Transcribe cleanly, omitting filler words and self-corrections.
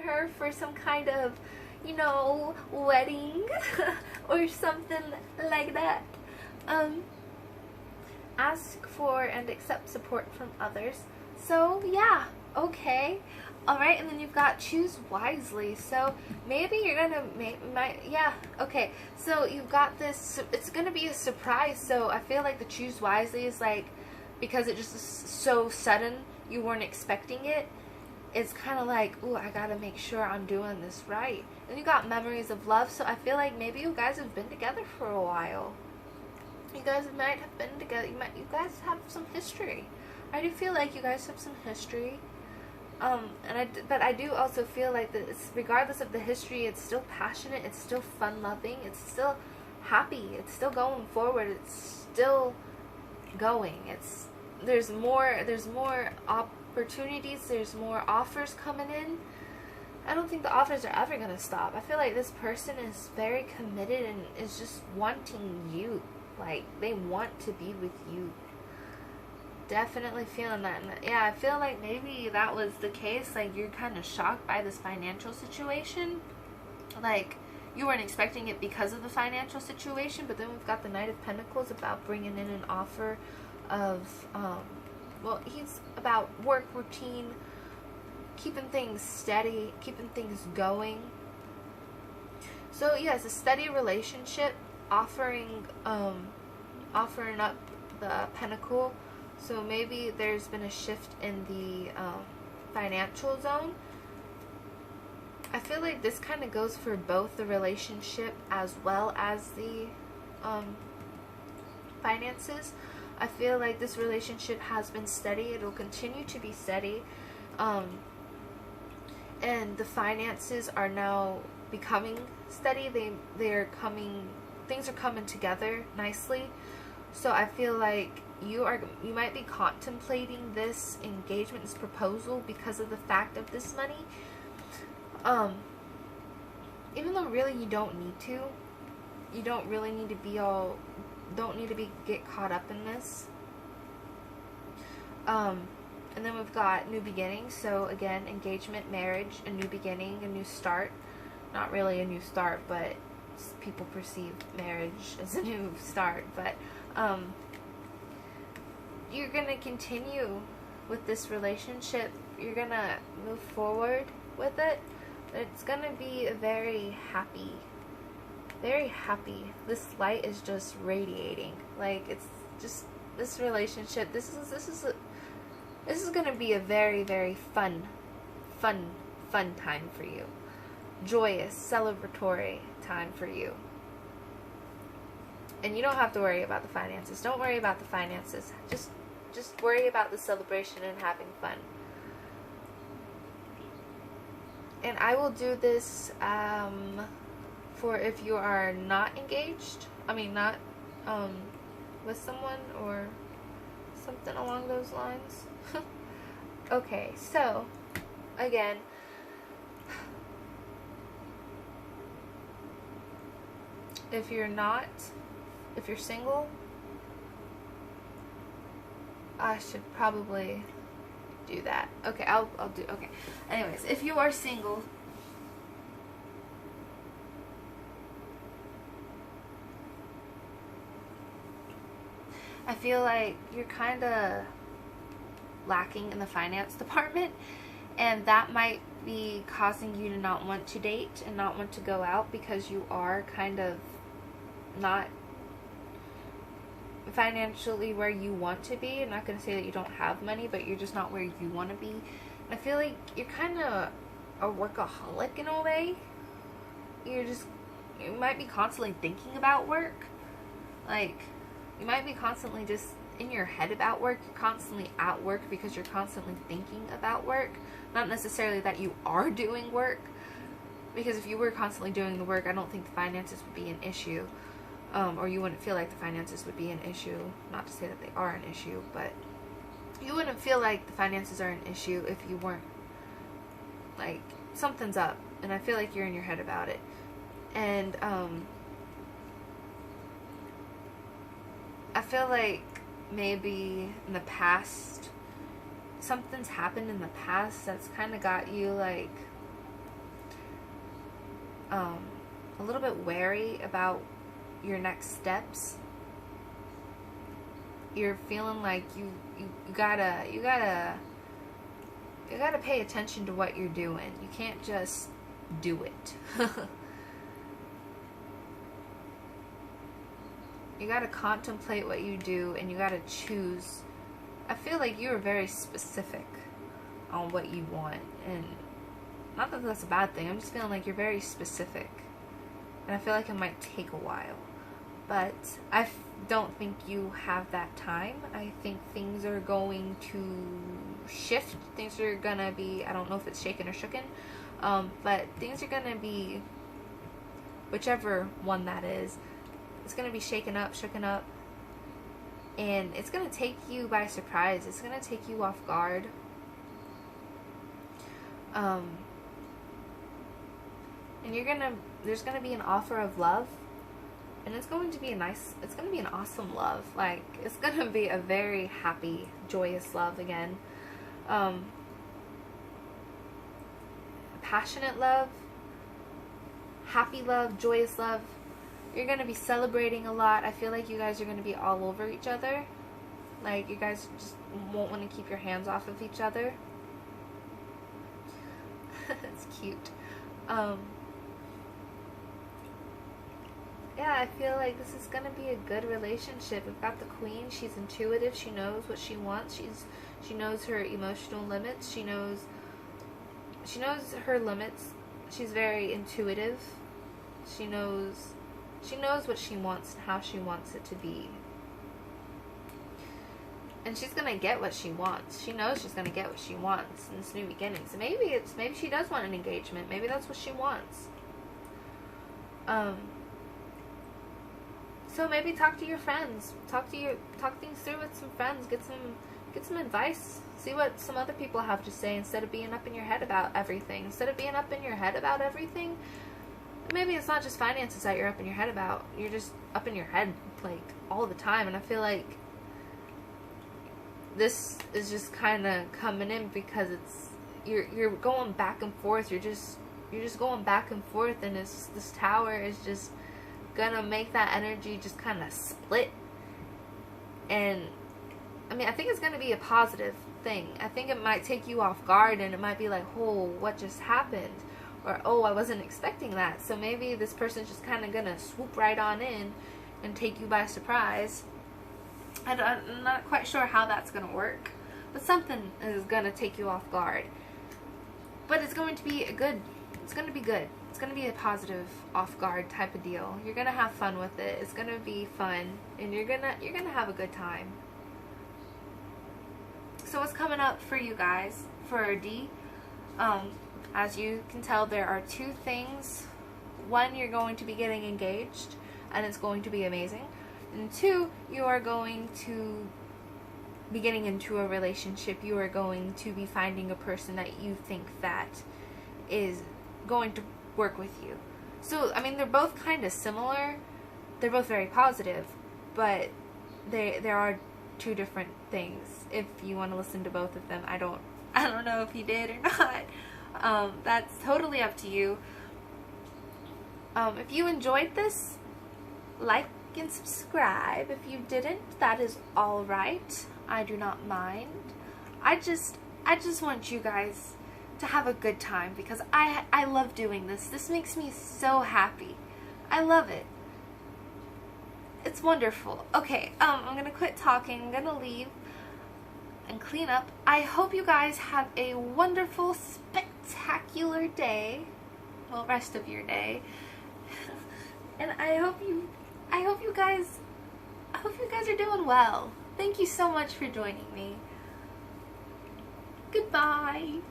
her for some kind of, wedding or something like that. Ask for and accept support from others. So yeah, okay. Alright, and then you've got choose wisely. So maybe you're gonna yeah, okay. So you've got this, it's gonna be a surprise. So I feel like the choose wisely is like, because it just is so sudden, you weren't expecting it. It's kind of like, ooh, I gotta make sure I'm doing this right. And you got memories of love, so I feel like maybe you guys have been together for a while. You guys might have been together. You guys have some history. I do feel like you guys have some history. But I do also feel like that it's, regardless of the history, it's still passionate. It's still fun-loving. It's still happy. It's still going forward. It's still going. There's more opportunities. There's more offers coming in. I don't think the offers are ever gonna stop. I feel like this person is very committed and is just wanting you. Like, they want to be with you. Definitely feeling that. And yeah, I feel like maybe that was the case. Like, you're kind of shocked by this financial situation. Like, you weren't expecting it because of the financial situation. But then we've got the Knight of Pentacles about bringing in an offer of, well, he's about work routine, keeping things steady, keeping things going. So, yes, a steady relationship. Offering up the pentacle. So maybe there's been a shift in the financial zone. I feel like this kind of goes for both the relationship as well as the finances. I feel like this relationship has been steady. It'll continue to be steady. And the finances are now becoming steady. Things are coming together nicely. So I feel like you might be contemplating this engagement, this proposal, because of the fact of this money. Even though really you don't need to. You don't really need to get caught up in this. And then we've got new beginnings. So again, engagement, marriage, a new beginning, a new start. Not really a new start, but people perceive marriage as a new start. But you're gonna continue with this relationship. You're gonna move forward with it. It's gonna be a very happy. This light is just radiating. Like, it's just this relationship. This is gonna be a very, very fun time for you. Joyous, celebratory time for you. And you don't have to worry about the finances. Don't worry about the finances. Just worry about the celebration and having fun. And I will do this for if you are not engaged. I mean, not with someone or something along those lines. Okay, so again, if you're single, I should probably do that. Okay, I'll do, okay. Anyways, if you are single, I feel like you're kind of lacking in the finance department, and that might be causing you to not want to date and not want to go out, because you are kind of not financially where you want to be. I'm not going to say that you don't have money, but you're just not where you want to be. And I feel like you're kind of a workaholic in a way. You might be constantly thinking about work. Like, you might be constantly just in your head about work. You're constantly at work because you're constantly thinking about work. Not necessarily that you are doing work, because if you were constantly doing the work, I don't think the finances would be an issue. Or you wouldn't feel like the finances would be an issue. Not to say that they are an issue, but you wouldn't feel like the finances are an issue if you weren't, like, something's up. And I feel like you're in your head about it. And I feel like maybe in the past, something's happened in the past that's kind of got you, like, a little bit wary about your next steps. You're feeling like you gotta pay attention to what you're doing. You can't just do it. You gotta contemplate what you do, and you gotta choose. I feel like you are very specific on what you want, and not that that's a bad thing. I'm just feeling like you're very specific, and I feel like it might take a while. But I don't think you have that time. I think things are going to shift. Things are gonna be, I don't know if it's shaken or shooken, but things are gonna be, whichever one that is, it's gonna be shaken up, shooken up, and it's gonna take you by surprise. It's gonna take you off guard. And there's gonna be an offer of love. And it's going to be it's going to be an awesome love. Like, it's going to be a very happy, joyous love again. Passionate love, happy love, joyous love. You're going to be celebrating a lot. I feel like you guys are going to be all over each other. Like, you guys just won't want to keep your hands off of each other. It's cute. Yeah, I feel like this is going to be a good relationship. We've got the Queen. She's intuitive. She knows what she wants. She knows her emotional limits. She knows her limits. She's very intuitive. She knows what she wants and how she wants it to be. And she's going to get what she wants. She knows she's going to get what she wants in this new beginning. So maybe she does want an engagement. Maybe that's what she wants. So maybe talk to your friends. Talk things through with some friends. Get some advice. See what some other people have to say instead of being up in your head about everything. Instead of being up in your head about everything, maybe it's not just finances that you're up in your head about. You're just up in your head like all the time. And I feel like this is just kind of coming in because you're going back and forth. You're just going back and forth, and this tower is just gonna make that energy just kind of split. And I mean, I think it's gonna be a positive thing. I think it might take you off guard, and it might be like, oh, what just happened? Or, oh, I wasn't expecting that. So maybe this person's just kind of gonna swoop right on in and take you by surprise. I'm not quite sure how that's gonna work, but something is gonna take you off guard. But it's going to be good. It's gonna be good. It's going to be a positive off-guard type of deal. You're going to have fun with it. It's going to be fun, and you're going to have a good time. So what's coming up for you guys for D? As you can tell, there are two things. One, you're going to be getting engaged, and it's going to be amazing. And two, you are going to be getting into a relationship. You are going to be finding a person that you think that is going to work with you. So, I mean, they're both kind of similar. They're both very positive, but there are two different things. If you want to listen to both of them, I don't know if you did or not. That's totally up to you. If you enjoyed this, like and subscribe. If you didn't, that is all right. I do not mind. I just want you guys to have a good time, because I love doing this. This makes me so happy. I love it. It's wonderful. Okay, I'm gonna quit talking. I'm gonna leave and clean up. I hope you guys have a wonderful, spectacular day. Well, rest of your day. And I hope you guys are doing well. Thank you so much for joining me. Goodbye.